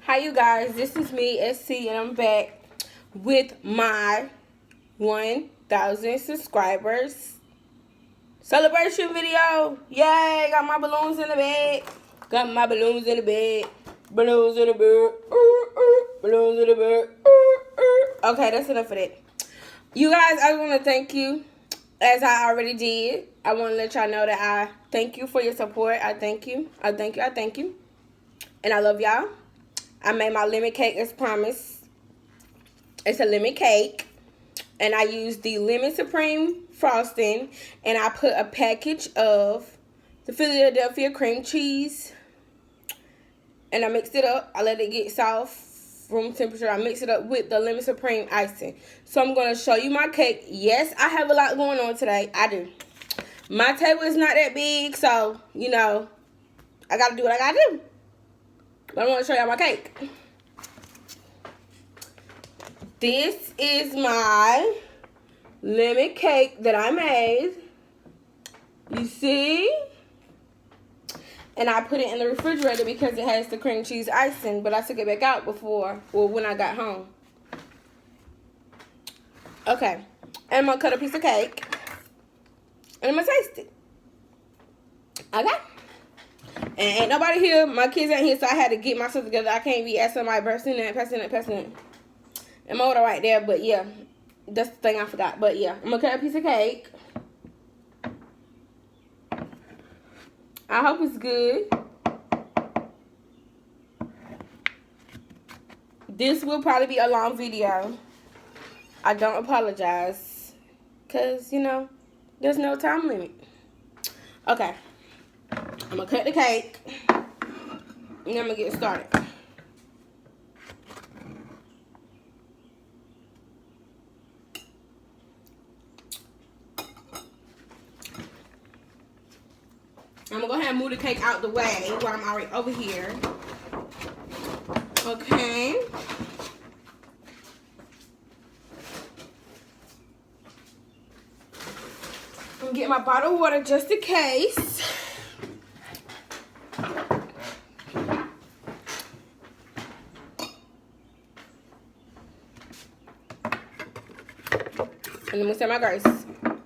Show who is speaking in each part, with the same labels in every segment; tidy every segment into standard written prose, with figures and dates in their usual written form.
Speaker 1: Hi you guys, this is me, SC, and I'm back with my 1,000 subscribers celebration video. Yay, got my balloons in the bed. Got my balloons in the bed. Balloons in the bed. Balloons in the bed. Okay, that's enough of that. You guys, I want to thank you, as I already did. I want to let y'all know that I thank you for your support. I thank you. I thank you. I thank you. And I love y'all. I made my lemon cake as promised. It's a lemon cake. And I used the lemon supreme frosting. And I put a package of the Philadelphia cream cheese. And I mixed it up. I let it get soft, room temperature. I mixed it up with the lemon supreme icing. So I'm going to show you my cake. Yes, I have a lot going on today. I do. My table is not that big. So, you know, I got to do what I got to do. But I want to show y'all my cake. This is my lemon cake that I made. You see? And I put it in the refrigerator because it has the cream cheese icing. But I took it back out when I got home. Okay. And I'm going to cut a piece of cake. And I'm going to taste it. Okay? And ain't nobody here. My kids ain't here, so I had to get myself together. I can't be asking somebody passing it. I'm order right there, but yeah. That's the thing I forgot. But yeah, I'm going to cut a piece of cake. I hope it's good. This will probably be a long video. I don't apologize. Because, you know, there's no time limit. Okay. I'm going to cut the cake, and I'm going to get started. I'm going to go ahead and move the cake out the way while I'm already over here. Okay. I'm going to get my bottle of water just in case. And I'm going to say my grace.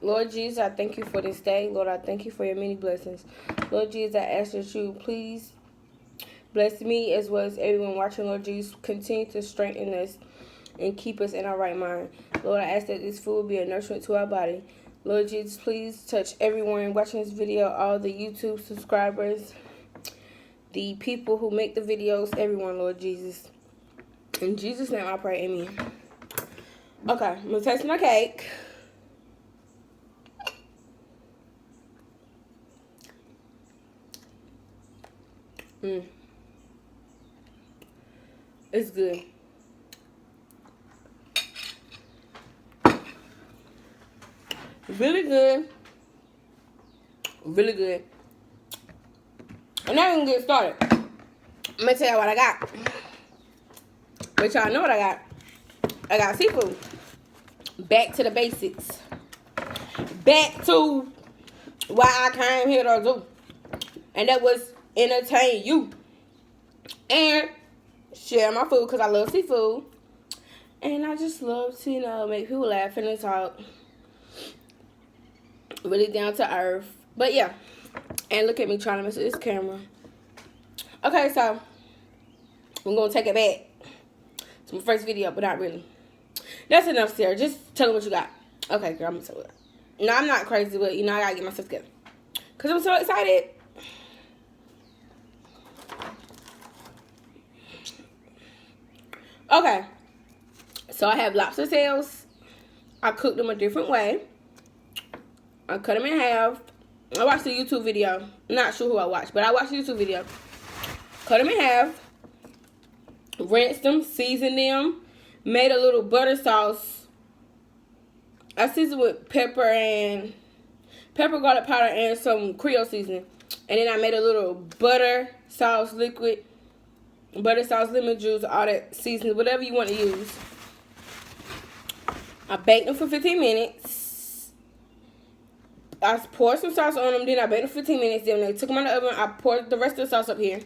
Speaker 1: Lord Jesus, I thank you for this day. Lord, I thank you for your many blessings. Lord Jesus, I ask that you please bless me as well as everyone watching. Lord Jesus, continue to strengthen us and keep us in our right mind. Lord, I ask that this food will be a nourishment to our body. Lord Jesus, please touch everyone watching this video, all the YouTube subscribers, the people who make the videos, everyone, Lord Jesus. In Jesus' name I pray, amen. Okay, I'm going to taste my cake. It's good. Really good. Really good. And now we can get started. I'm going to tell you what I got. But y'all know what I got. I got seafood. Back to the basics. Back to what I came here to do. And that was entertain you. And share my food because I love seafood. And I just love to, you know, make people laugh and talk. Really down to earth. But yeah. And look at me trying to mess with this camera. Okay, so I'm going to take it back. It's my first video, but not really. That's enough, Sarah. Just tell them what you got. Okay, girl, I'm going to tell you. No, I'm not crazy, but, you know, I got to get myself together. Because I'm so excited. Okay. So I have lobster tails. I cooked them a different way. I cut them in half. I watched a YouTube video. Not sure who I watched, but I watched a YouTube video. Cut them in half. Rinsed them, seasoned them, made a little butter sauce. I seasoned with pepper, garlic powder, and some Creole seasoning. And then I made a little butter sauce liquid, butter sauce, lemon juice, all that seasoning, whatever you want to use. I baked them for 15 minutes. I poured some sauce on them, then I baked them for 15 minutes. Then when they took them out of the oven, I poured the rest of the sauce up here.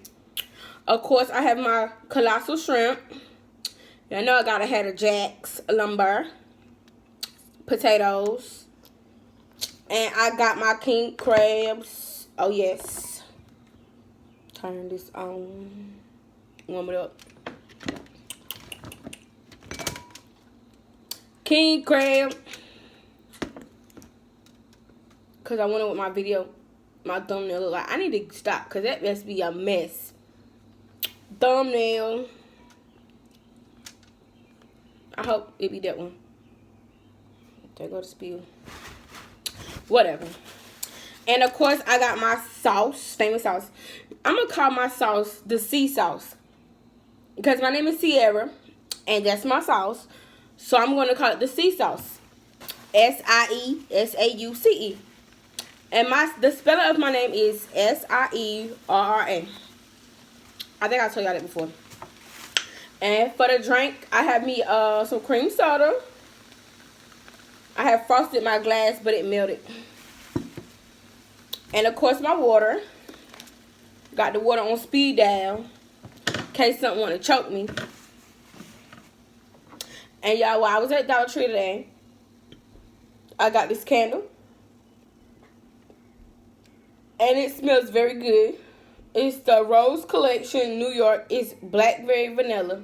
Speaker 1: Of course, I have my colossal shrimp. I know I gotta have a Jack's lumber, potatoes, and I got my king crabs. Oh yes, turn this on, warm it up. King crab, cause I wonder what my video, my thumbnail look like. I need to stop, cause that must be a mess. Thumbnail. I hope it be that one. There go the spill. Whatever. And of course, I got my sauce, famous sauce. I'm gonna call my sauce the Sie Sauce, because my name is Sierra, and that's my sauce. So I'm gonna call it the Sie Sauce. SIESAUCE. And the spelling of my name is SIERRA. I think I told y'all that before. And for the drink, I have me some cream soda. I have frosted my glass, but it melted. And of course, my water. Got the water on speed dial, in case something want to choke me. And y'all, while I was at Dollar Tree today, I got this candle. And it smells very good. It's the Rose Collection, New York. It's blackberry vanilla.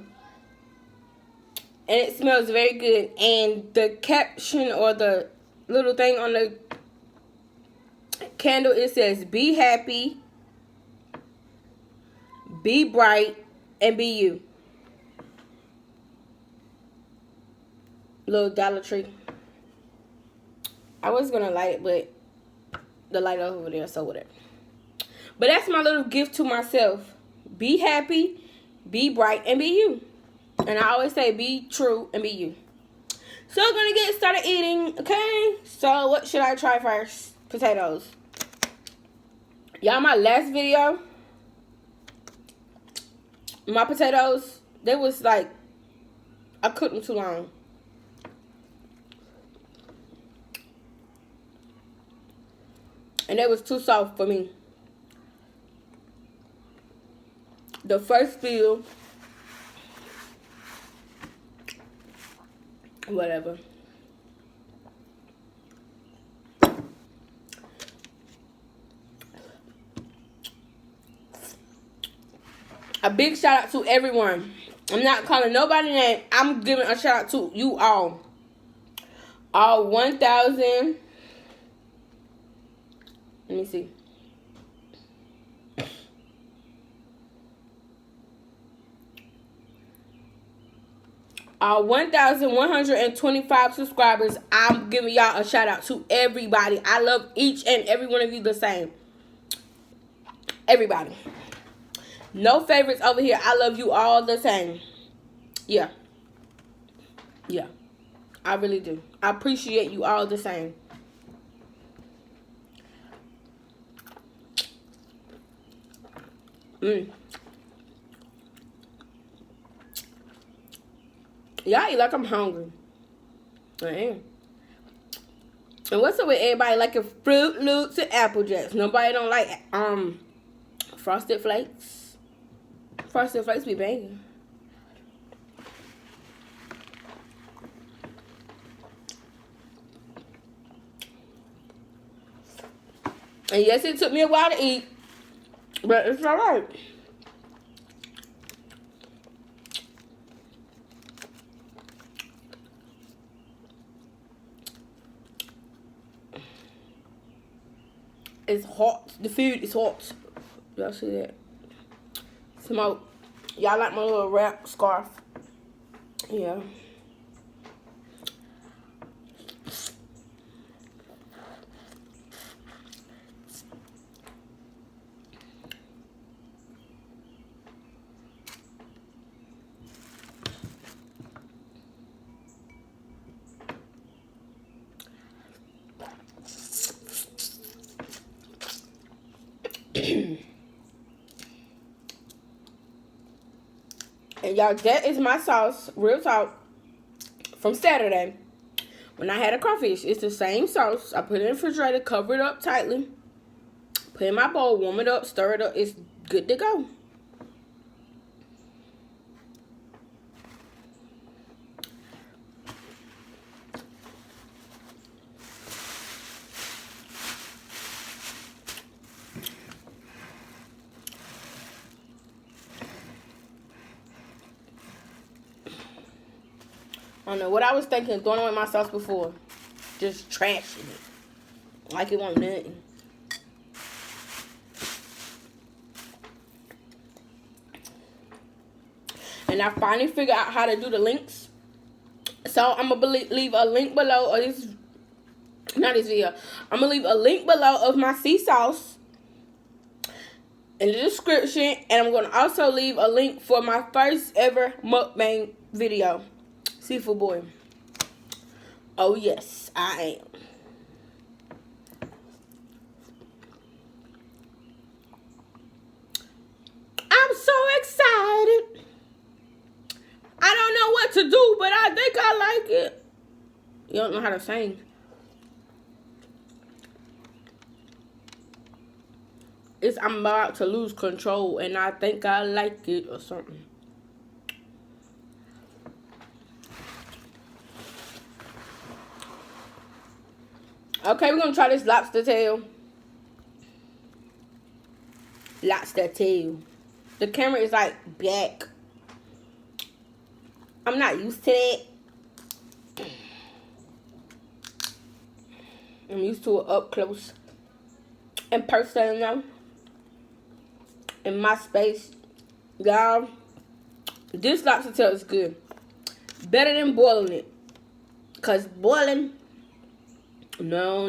Speaker 1: And it smells very good. And the caption or the little thing on the candle, it says, be happy, be bright, and be you. Little Dollar Tree. I was going to light it, but the light over there, so whatever. But that's my little gift to myself. Be happy, be bright, and be you. And I always say be true and be you. So we're going to get started eating, okay? So what should I try first? Potatoes. Y'all, my last video, my potatoes, they was like, I cooked them too long. And they was too soft for me. The first spill, whatever. A big shout out to everyone. I'm not calling nobody name. I'm giving a shout out to you all. All 1,000. Let me see. Our 1,125 subscribers. I'm giving y'all a shout out to everybody. I love each and every one of you the same. Everybody. No favorites over here. I love you all the same. Yeah. Yeah. I really do. I appreciate you all the same. Y'all eat like I'm hungry. I am. And what's up with everybody liking Fruit Loops and Apple Jacks? Nobody don't like Frosted Flakes. Frosted Flakes be banging. And yes, it took me a while to eat, but it's alright. It's hot. The food is hot. Y'all see that? Smoke. Y'all like my little wrap scarf? Yeah. And y'all, that is my sauce, real talk, from Saturday when I had a crawfish. It's the same sauce. I put it in the refrigerator, cover it up tightly, put it in my bowl, warm it up, stir it up. It's good to go. I don't know what I was thinking throwing away my sauce before. Just trashing it. Like it wasn't nothing. And I finally figured out how to do the links. So I'm going to leave a link below of this. Not this video. I'm going to leave a link below of my Sie Sauce in the description. And I'm going to also leave a link for my first ever mukbang video. Seafood boy. Oh yes, I am. I'm so excited. I don't know what to do, but I think I like it. You don't know how to sing. I'm about to lose control, and I think I like it or something. Okay, we're gonna try this lobster tail. Lobster tail. The camera is like back. I'm not used to that. I'm used to it up close and personal in my space. Y'all, this lobster tail is good. Better than boiling it. Because boiling, no.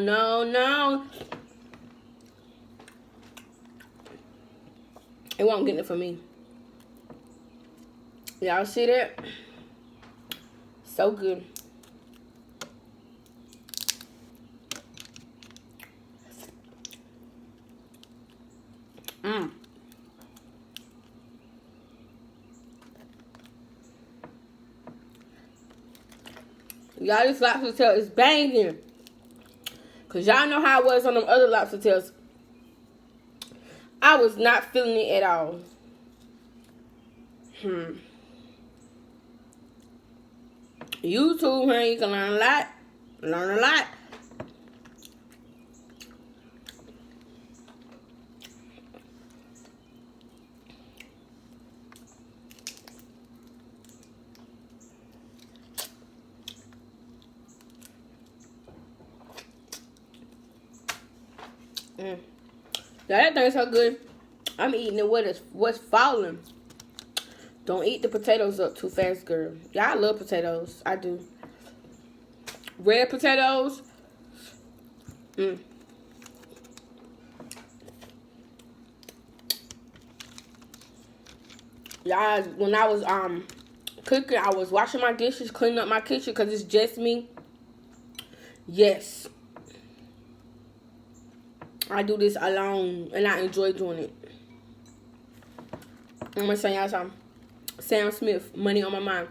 Speaker 1: It won't get it for me. Y'all see that? So good. Y'all, this lobster tail is banging. Because y'all know how it was on them other lobster tails. I was not feeling it at all. YouTube, honey, you can learn a lot. Learn a lot. Yeah, that thing's so good. I'm eating it with what's falling. Don't eat the potatoes up too fast, girl. Yeah, I love potatoes. I do. Red potatoes. Y'all, when I was cooking, I was washing my dishes, cleaning up my kitchen because it's just me. Yes. I do this alone, and I enjoy doing it. I'm going to sing y'all something. Sam Smith, Money on My Mind.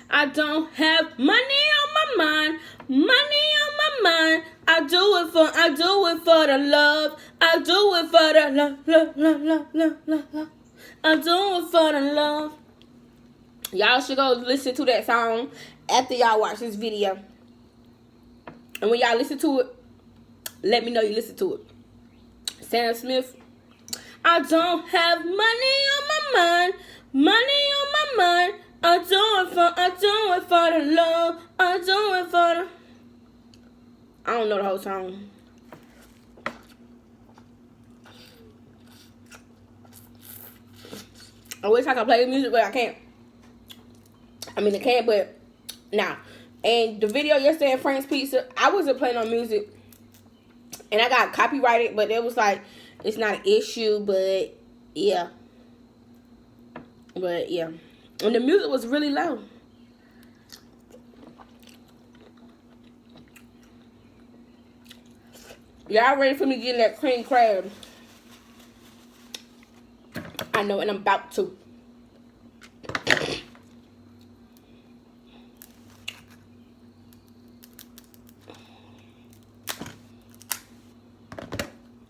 Speaker 1: I don't have money on my mind, money on my mind. I do it for the love. I do it for the love. I do it for the love. Y'all should go listen to that song after y'all watch this video. And when y'all listen to it, let me know you listen to it. Sam Smith. I don't have money on my mind, money on my mind. I do it for the love. I do it for the... I don't know the whole song. I wish I could play the music, but I can't. I mean, I can, but nah. And the video yesterday at Frank's Pizza, I wasn't playing on music. And I got copyrighted, but it was like, it's not an issue, but yeah. But yeah. And the music was really low. Y'all ready for me getting that cream crab? I know, and I'm about to.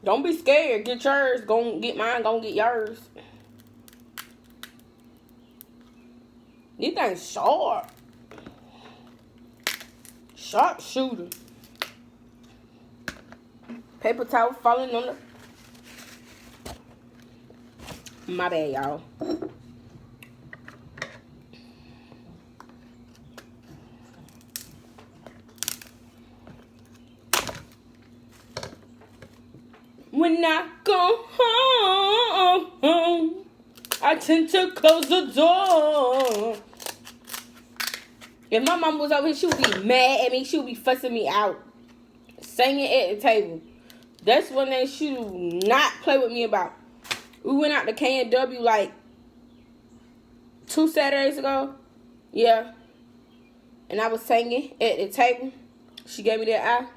Speaker 1: Don't be scared. Get yours. Go get mine. Go get yours. These things sharp. Sharp shooter. Paper towel falling on the... My bad, y'all. When I go home, I tend to close the door. If my mom was over here, she would be mad at me. She would be fussing me out. Singing at the table. That's one thing she do not play with me about. We went out to K&W like 2 Saturdays ago. Yeah. And I was singing at the table. She gave me that eye.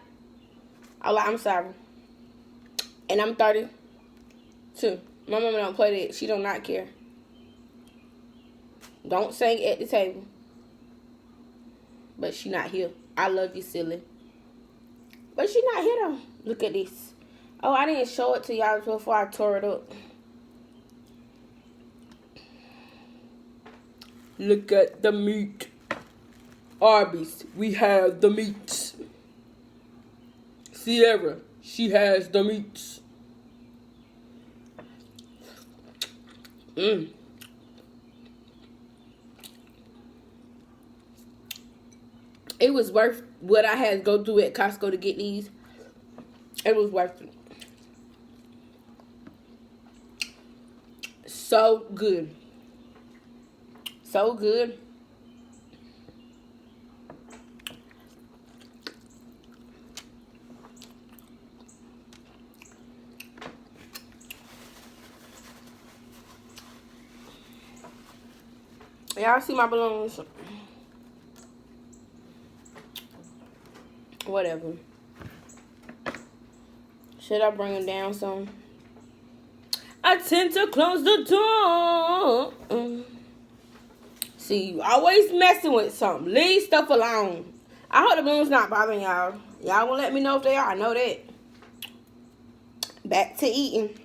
Speaker 1: I was like, I'm sorry. And I'm 32. My mama don't play that. She do not care. Don't sing at the table. But she not here. I love you, silly. But she not here though. Look at this. Oh, I didn't show it to y'all before I tore it up. Look at the meat. Arby's, we have the meats. Sierra, she has the meats. It was worth what I had to go through at Costco to get these. It was worth it. So good. So good. Y'all see my balloons? Whatever. Should I bring them down some? I tend to close the door. See, you always messing with something. Leave stuff alone. I hope the balloons not bothering y'all. Y'all will let me know if they are. I know that. Back to eating.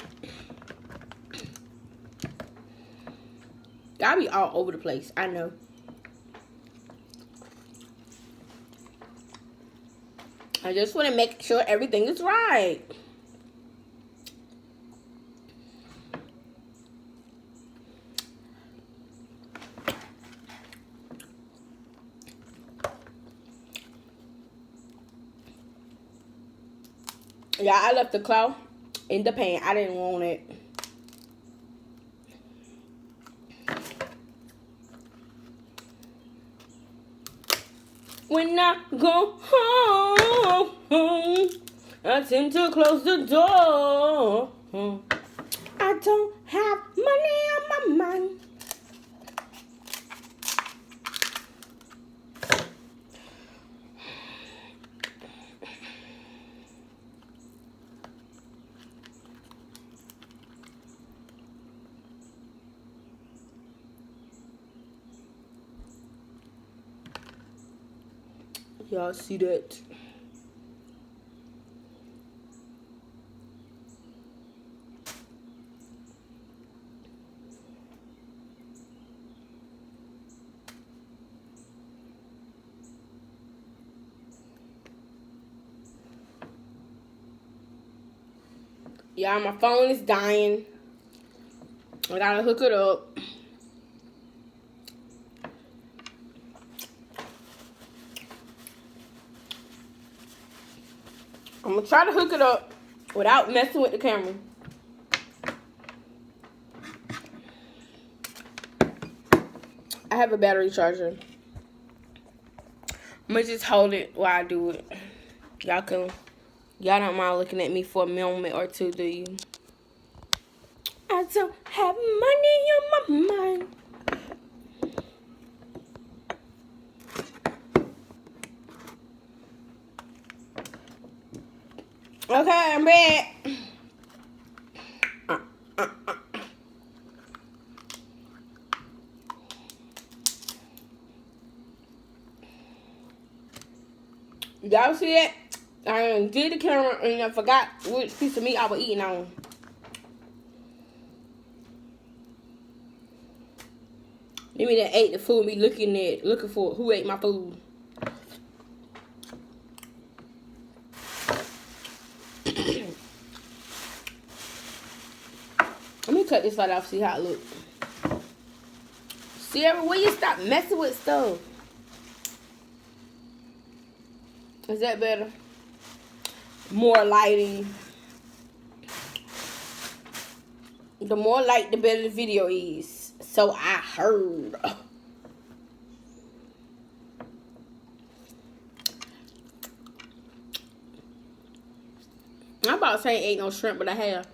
Speaker 1: Y'all be all over the place. I know. I just want to make sure everything is right. Yeah, I left the claw in the pan. I didn't want it. When I go home, I tend to close the door. I don't have money on my mind. Y'all see that? Y'all, my phone is dying. I gotta hook it up. I'm gonna try to hook it up without messing with the camera. I have a battery charger. I'm gonna just hold it while I do it. Y'all don't mind looking at me for a moment or two, do you? I don't have money on my mind. Okay, I'm back. Y'all see that? I did the camera and I forgot which piece of meat I was eating on. Give me that ate the food, me looking for who ate my food. Let me cut this light off, see how it looks. Sierra, will you stop messing with stuff? Is that better? More lighting. The more like, the better the video is. So I heard. I'm about to say ain't no shrimp, but I have.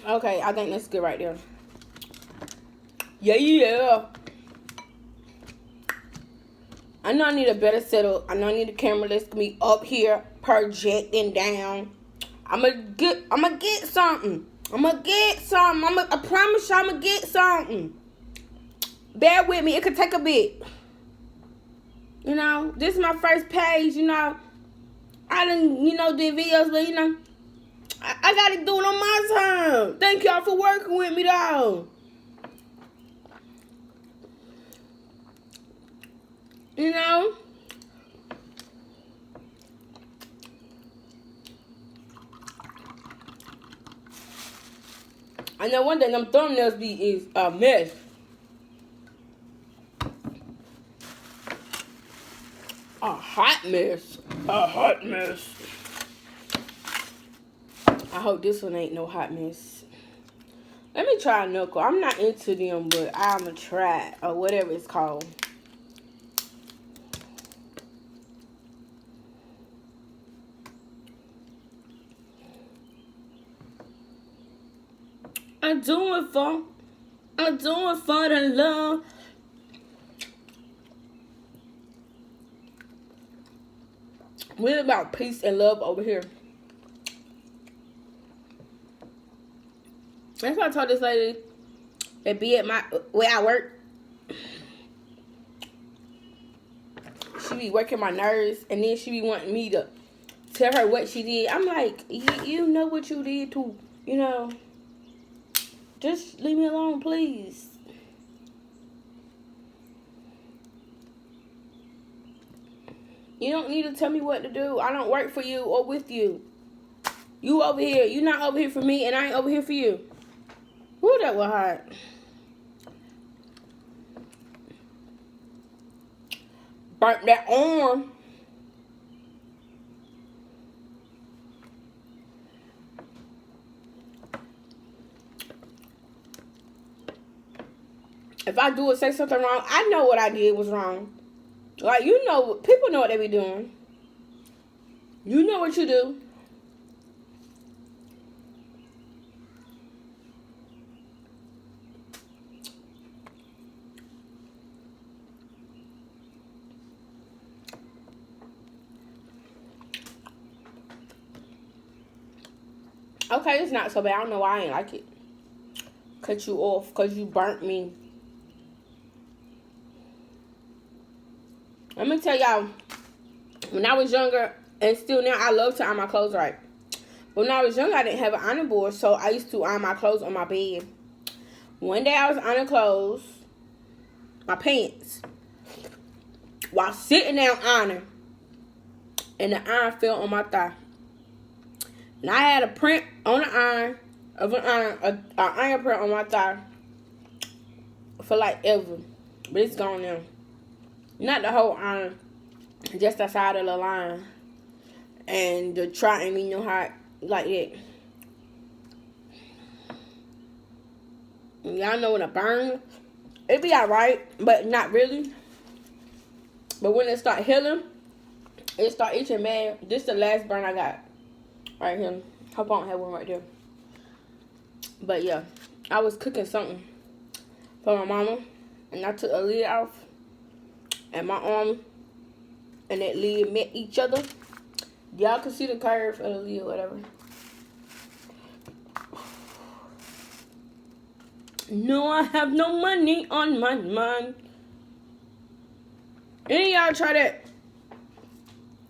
Speaker 1: Okay, I think that's good right there. Yeah. I know I need a better setup. I know I need a camera that's gonna be up here, projecting down. I'ma get something. I promise you, I'ma get something. Bear with me. It could take a bit. You know, this is my first page. You know, I done, did videos, but I gotta do it on my time. Thank y'all for working with me, though. You know? I know one thing them thumbnails is a mess. A hot mess. I hope this one ain't no hot mess. Let me try a knuckle. I'm not into them, but I'ma try it, or whatever it's called. I'm doing for the love. We're about peace and love over here. That's why I told this lady that be at where I work. She be working my nerves, and then she be wanting me to tell her what she did. I'm like, you know what you did too, Just leave me alone, please. You don't need to tell me what to do. I don't work for you or with you. You over here. You not over here for me, and I ain't over here for you. Woo, that was hot. Burnt that arm. If I do or say something wrong, I know what I did was wrong. Like, people know what they be doing. You know what you do. Okay, it's not so bad. I don't know why I ain't like it. Cut you off because you burnt me. Let me tell y'all, when I was younger, and still now, I love to iron my clothes right. But when I was younger, I didn't have an ironing board, so I used to iron my clothes on my bed. One day, I was ironing clothes, my pants, while sitting down ironing, and the iron fell on my thigh. And I had a print on the iron of an iron print on my thigh for like ever, but it's gone now. Not the whole iron, just the side of the line. And the triangle, how, like that. Y'all know when it burn, it be alright, but not really. But when it start healing, it start itching bad. This is the last burn I got. Right here. Hope I don't have one right there. But yeah, I was cooking something for my mama, and I took a lid off. And my arm and that lid met each other. Y'all can see the curve of the lid or whatever. No, I have no money on my mind. Any of y'all try that?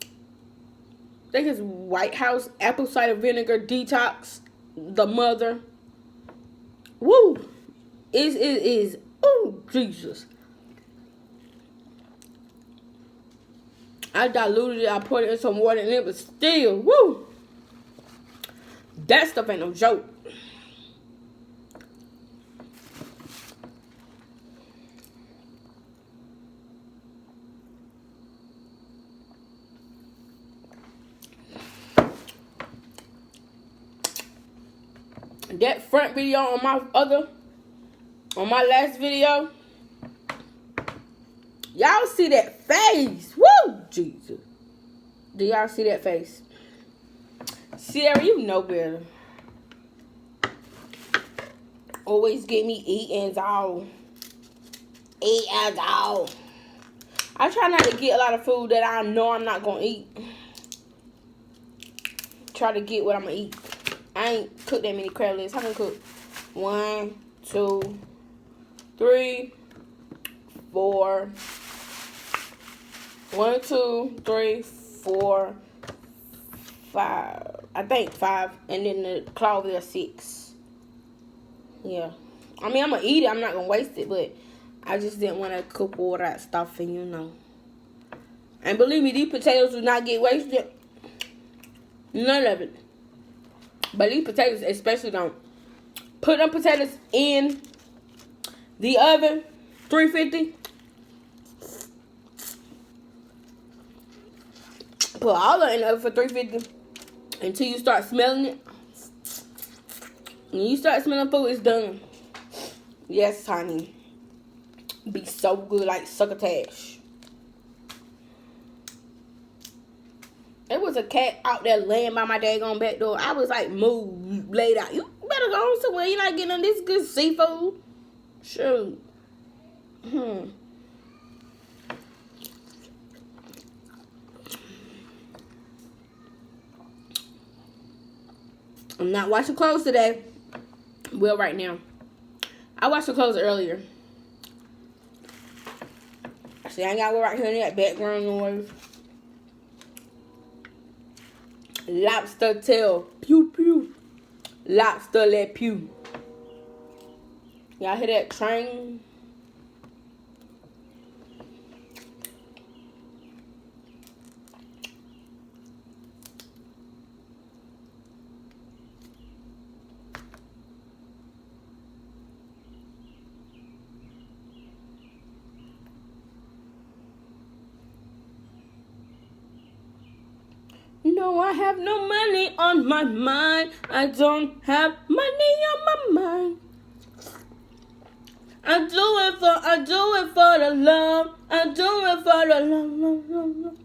Speaker 1: I think it's White House apple cider vinegar detox. The mother. Woo! It is. Oh, Jesus. I diluted it, I put it in some water, and it was still, woo! That stuff ain't no joke. that front video on my last video, y'all see that face? Woo, Jesus! Do y'all see that face? Sierra, you know better. Always get me eating all. Eating all. I try not to get a lot of food that I know I'm not gonna eat. Try to get what I'm gonna eat. I ain't cooked that many crab legs. How many cook? 1, 2, 3, 4. 1, 2, 3, 4, 5. I think 5. And then the claw there 6. Yeah. I mean, I'm gonna eat it. I'm not gonna waste it, but I just didn't want to cook all that stuff, and you know. And believe me, these potatoes do not get wasted. None of it. But these potatoes especially don't. Put them potatoes in the oven, 350. Put all of it in the oven for 350 until you start smelling it. When you start smelling food, it's done. Yes, honey. Be so good like succotash. There was a cat out there laying by my daggone back door. I was like, move, laid out. You better go on somewhere. You're not getting on this good seafood. Shoot. I'm not washing clothes today. Well, right now. I washed the clothes earlier. See, I ain't got to worry right here in that background noise. Lobster tail. Pew, pew. Lobster let pew. Y'all hear that train? No, I have no money on my mind. I don't have money on my mind. I do it for the love. I do it for the love.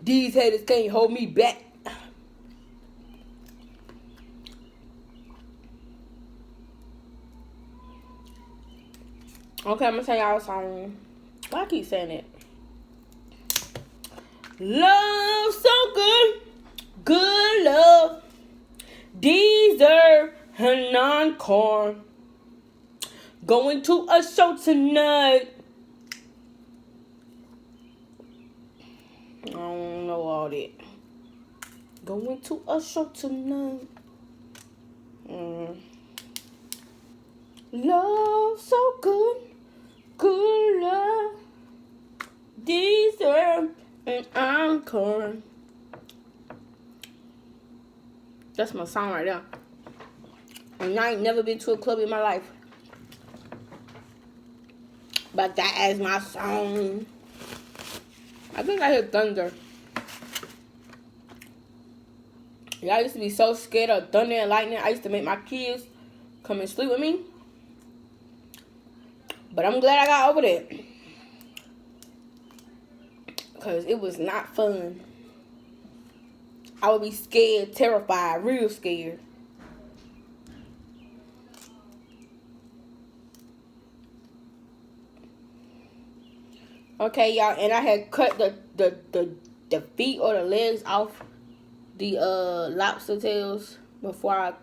Speaker 1: These haters can't hold me back. Okay, I'm gonna tell y'all a song. Why I keep saying it? Love so good, good love, deserve an encore. Going to a show tonight. I don't know all that. Going to a show tonight. Love so good, good love, deserve an encore. That's my song right there. And I ain't never been to a club in my life, but that is my song. I think I hear thunder. Y'all used to be so scared of thunder and lightning. I used to make my kids come and sleep with me. But I'm glad I got over that. Because it was not fun. I would be scared, terrified, real scared. Okay, y'all, and I had cut the feet or the legs off the lobster tails before I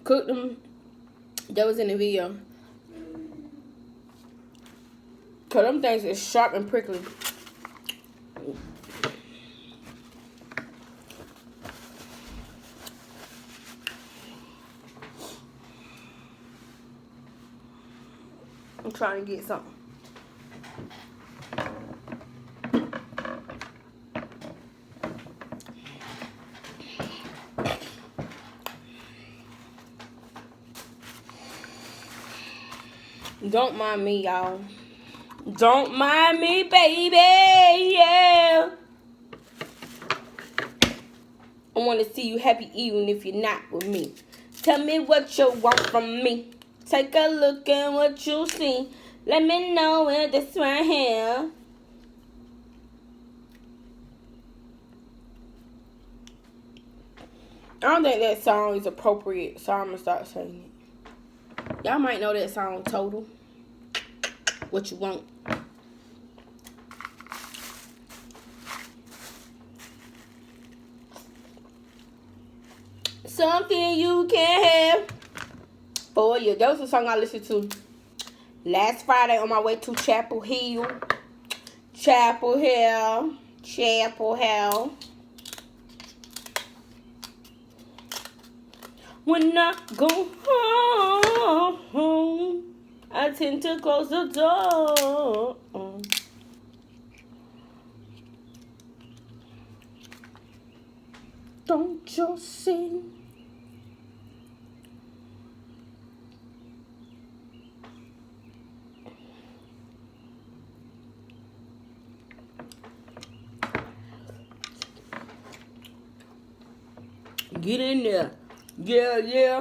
Speaker 1: cooked them. That was in the video. Cause them things is sharp and prickly. I'm trying to get something. Don't mind me, y'all. Don't mind me, baby. Yeah. I want to see you happy even if you're not with me. Tell me what you want from me. Take a look at what you see. Let me know if this right here. I don't think that song is appropriate, so I'm going to start saying it. Y'all might know that song, Total. What you want. Something you can have for you. That was the song I listened to last Friday on my way to Chapel Hill. Chapel Hill. Chapel Hill. When I go home, I tend to close the door. Don't you see? Get in there. Yeah, yeah.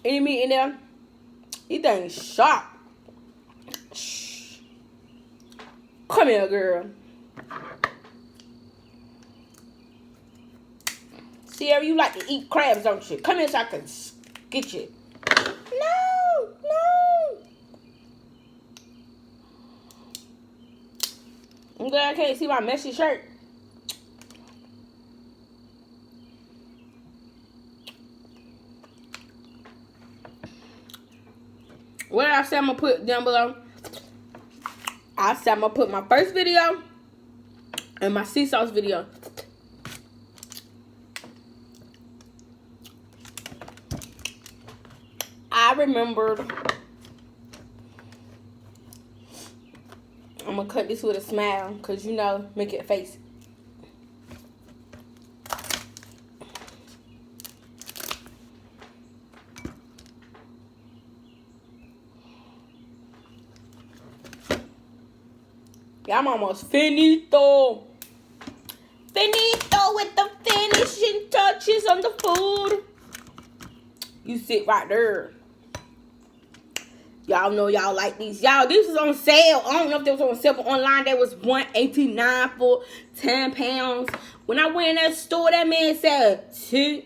Speaker 1: Any meat in there? These things sharp. Shh. Come here, girl. Sierra, you like to eat crabs, don't you? Come here so I can get you. No, no. I'm glad I can't see my messy shirt. What did I say I'm going to put down below? I said I'm going to put my first video and my Sie Sauce video. I remembered. I'm going to cut this with a smile because, you know, make it a face. Yeah, I'm almost finito. Finito with the finishing touches on the food. You sit right there. Y'all know y'all like these. Y'all, this is on sale. I don't know if they was on sale, but online there was $189 for 10 pounds. When I went in that store, that man said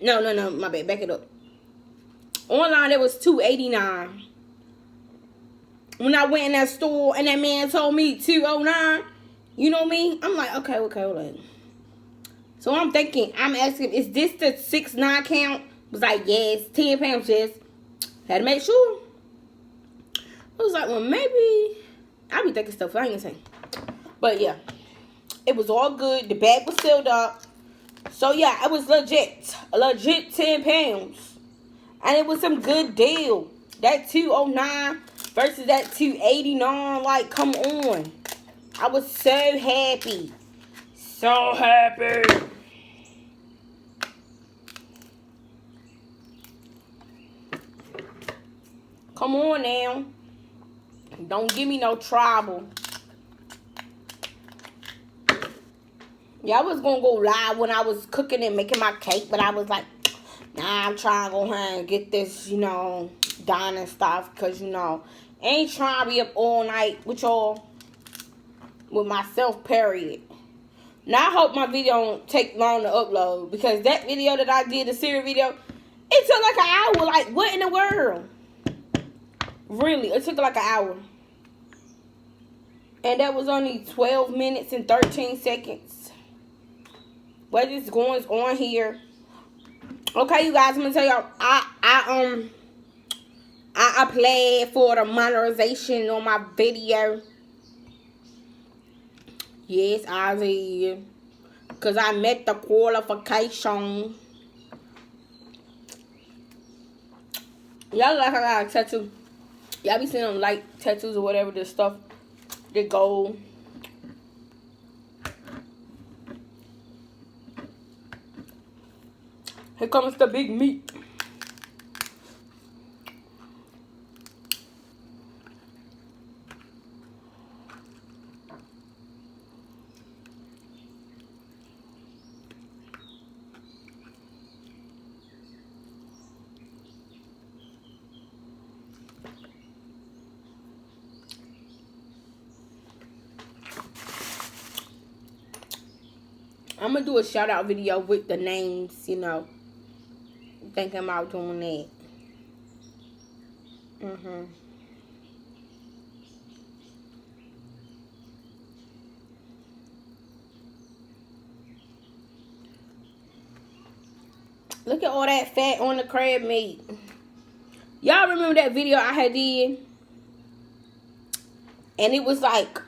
Speaker 1: no, my bad, back it up. Online there was $289. When I went in that store and that man told me $209, you know me? I'm like, okay, hold on. So I'm thinking, I'm asking, is this the 6'9" count? Was like, yes, 10 pounds, yes. Had to make sure. I was like, well, maybe. I be thinking stuff I ain't gonna say. But yeah, it was all good. The bag was sealed up. So yeah, it was legit. A legit 10 pounds. And it was some good deal. That $209 versus that $289. Like, come on. I was so happy. So happy. Come on now. Don't give me no trouble. Yeah, I was going to go live when I was cooking and making my cake. But I was like, nah, I'm trying to go ahead and get this, you know, done and stuff. Because, you know, ain't trying to be up all night with y'all. With myself, period. Now, I hope my video don't take long to upload. Because that video that I did, the series video, it took like an hour. Like, what in the world? Really, it took like an hour. And that was only 12 minutes and 13 seconds. What is going on here? Okay, you guys, I'm gonna tell y'all. I applied for the monetization on my video. Yes, I did. Because I met the qualification. Y'all like I got a tattoo. Y'all be seeing them like tattoos or whatever, this stuff. The gold. Here comes the big meat. I'm gonna do a shout out video with the names, you know. Thinking about doing that. Look at all that fat on the crab meat. Y'all remember that video I had did? And it was like,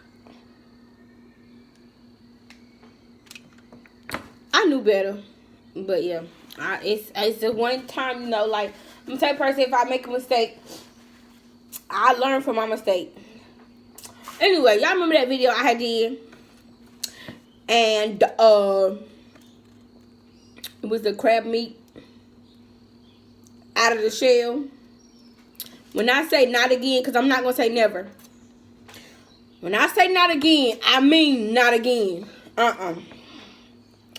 Speaker 1: I knew better. But yeah, it's the one time, you know, like, I'm the type of person, if I make a mistake, I learn from my mistake. Anyway, y'all remember that video I had did? And it was the crab meat out of the shell. When I say not again, because I'm not going to say never. When I say not again, I mean not again.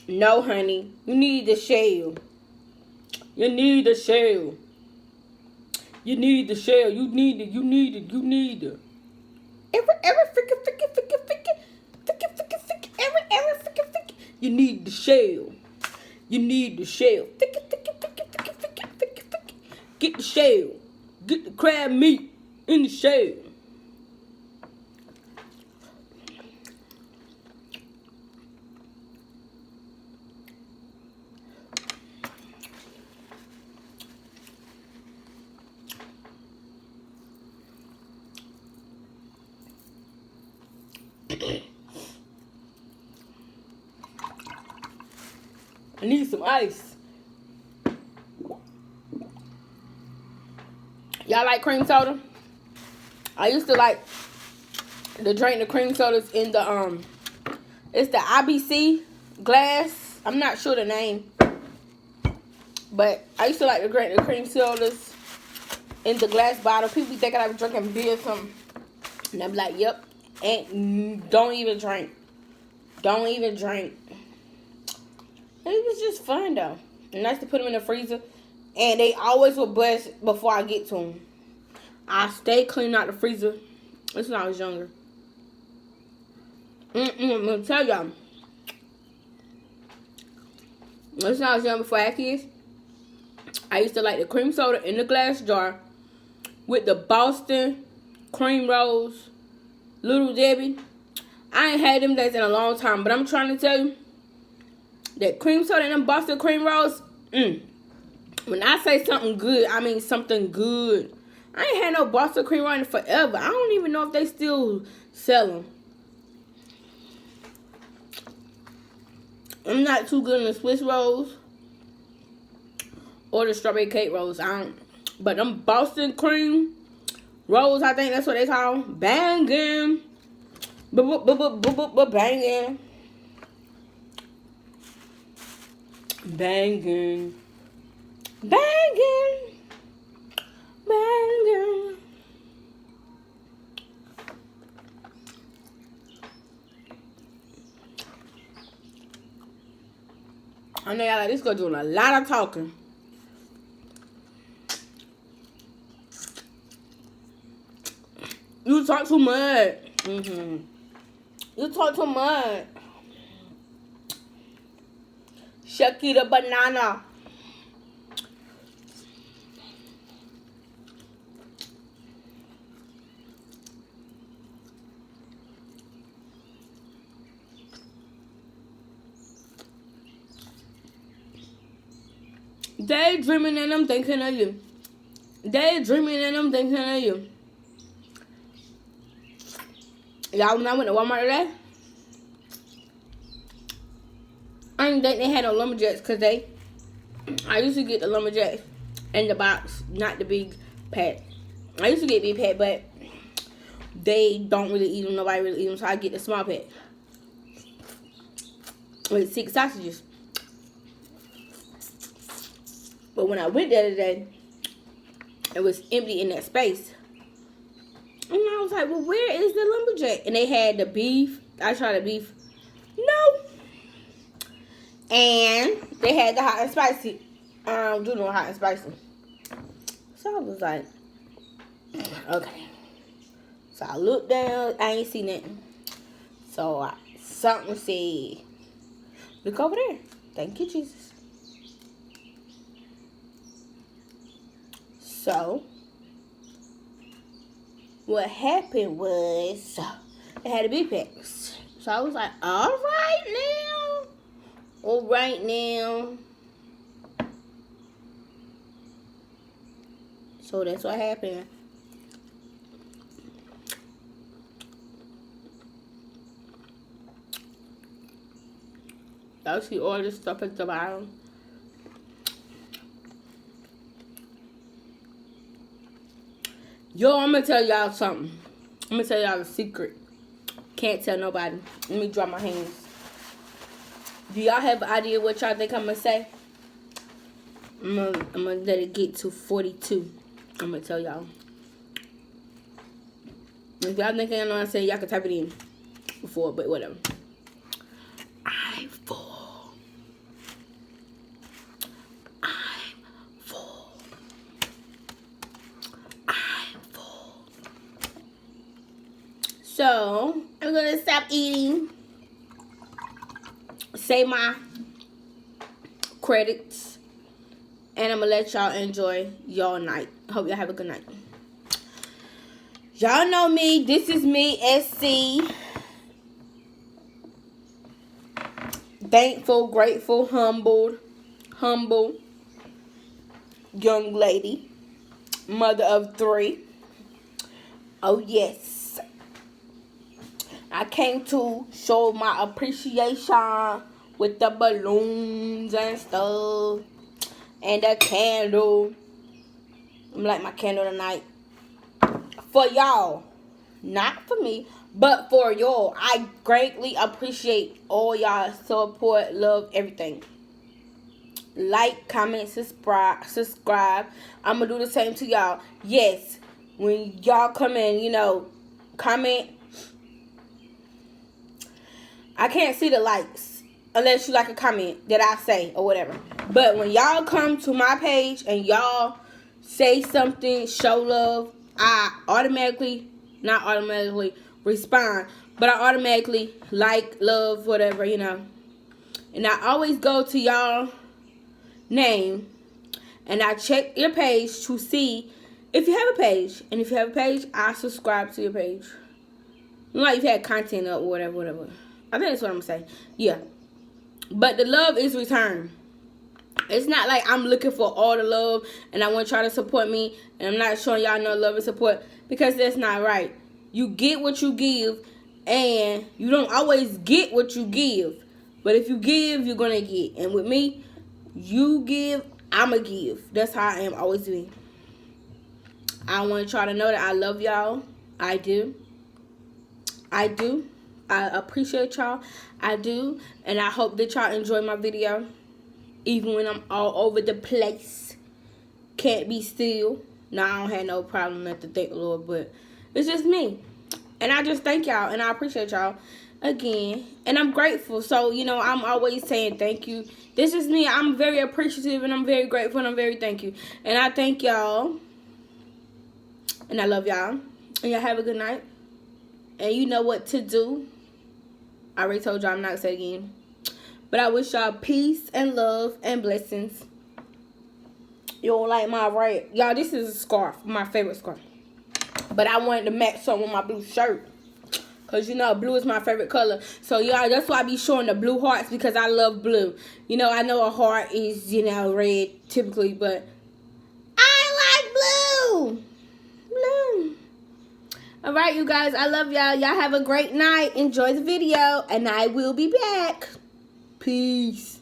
Speaker 1: No, honey. You need the shell. You need the shell. You need the shell. You need it. You need it. You need it. Every you need the shell. You need the shell. Get the shell. Get the crab meat in the shell. I need some ice. Y'all like cream soda? I used to like to drink the cream sodas in the it's the IBC glass. I'm not sure the name, but I used to like to drink the cream sodas in the glass bottle. People be thinking I was drinking beer or something, and I'm like, yep. And don't even drink. Don't even drink. It was just fun though. Nice to put them in the freezer. And they always will bust before I get to them. I stay cleaning out the freezer. That's when I was younger. I'm gonna tell y'all. That's when I was young before I had kids. I used to like the cream soda in the glass jar with the Boston cream rolls, Little Debbie. I ain't had them days in a long time, but I'm trying to tell you that cream soda and them Boston cream rolls, when I say something good, I mean something good. I ain't had no Boston cream roll in forever. I don't even know if they still sell them. I'm not too good in the Swiss rolls or the strawberry cake rolls. But them Boston cream rolls, I think that's what they call them. Banging. Banging. Banging. Banging. Banging. I know y'all like this girl doing a lot of talking. You talk too much. You talk too much. Shucky the banana. Daydreaming and I'm thinking of you. Daydreaming and I'm thinking of you. Y'all, when I went to Walmart today, I didn't think they had no lumberjacks because I used to get the lumberjacks in the box, not the big pack. I used to get big pack, but they don't really eat them. Nobody really eat them, so I get the small pack with 6 sausages. But when I went the other day, it was empty in that space. And I was like, well, where is the lumberjack? And they had the beef. I tried the beef. No. And they had the hot and spicy. I don't do no hot and spicy. So I was like, okay. So I looked down. I ain't seen nothing. So something said, Look over there. Thank you, Jesus. So, what happened was, it had to be packs. So I was like, all right now. So that's what happened. Y'all see all this stuff at the bottom. Yo, I'm gonna tell y'all something. I'm gonna tell y'all a secret. Can't tell nobody. Let me drop my hands. Do y'all have an idea what y'all think I'm gonna say? I'm gonna let it get to 42. I'm gonna tell y'all. If y'all think I know what I'm saying, y'all can type it in before, but whatever. I'm full. So, I'm going to stop eating, say my credits, and I'm going to let y'all enjoy y'all night. Hope y'all have a good night. Y'all know me. This is me, SC. Thankful, grateful, humble young lady. Mother of 3. Oh, yes. I came to show my appreciation with the balloons and stuff. And the candle. I'm lighting my candle tonight. For y'all. Not for me, but for y'all. I greatly appreciate all y'all support, love, everything. Like, comment, subscribe. I'm going to do the same to y'all. Yes, when y'all come in, you know, comment. I can't see the likes unless you like a comment that I say or whatever. But when y'all come to my page and y'all say something, show love, I not automatically respond, but I automatically like, love, whatever, you know. And I always go to y'all name and I check your page to see if you have a page. And if you have a page, I subscribe to your page. Like you've had content up, whatever. I think that's what I'm saying. Yeah. But the love is returned. It's not like I'm looking for all the love and I want y'all to support me and I'm not showing y'all no love and support, because that's not right. You get what you give and you don't always get what you give. But if you give, you're going to get. And with me, you give, I'm going to give. That's how I am always doing. I want y'all to know that I love y'all. I do. I appreciate y'all. I do. And I hope that y'all enjoy my video. Even when I'm all over the place. Can't be still. No, I don't have no problem not to thank the Lord. But it's just me. And I just thank y'all. And I appreciate y'all again. And I'm grateful. So, you know, I'm always saying thank you. This is me. I'm very appreciative. And I'm very grateful. And I'm very thank you. And I thank y'all. And I love y'all. And y'all have a good night. And you know what to do. I already told y'all, I'm not going to say it again. But I wish y'all peace and love and blessings. You don't like my right. Y'all, this is a scarf. My favorite scarf. But I wanted to match some with my blue shirt. Because, you know, blue is my favorite color. So, y'all, that's why I be showing the blue hearts. Because I love blue. You know, I know a heart is, you know, red typically. But I like blue. Blue. Alright, you guys. I love y'all. Y'all have a great night. Enjoy the video. And I will be back. Peace.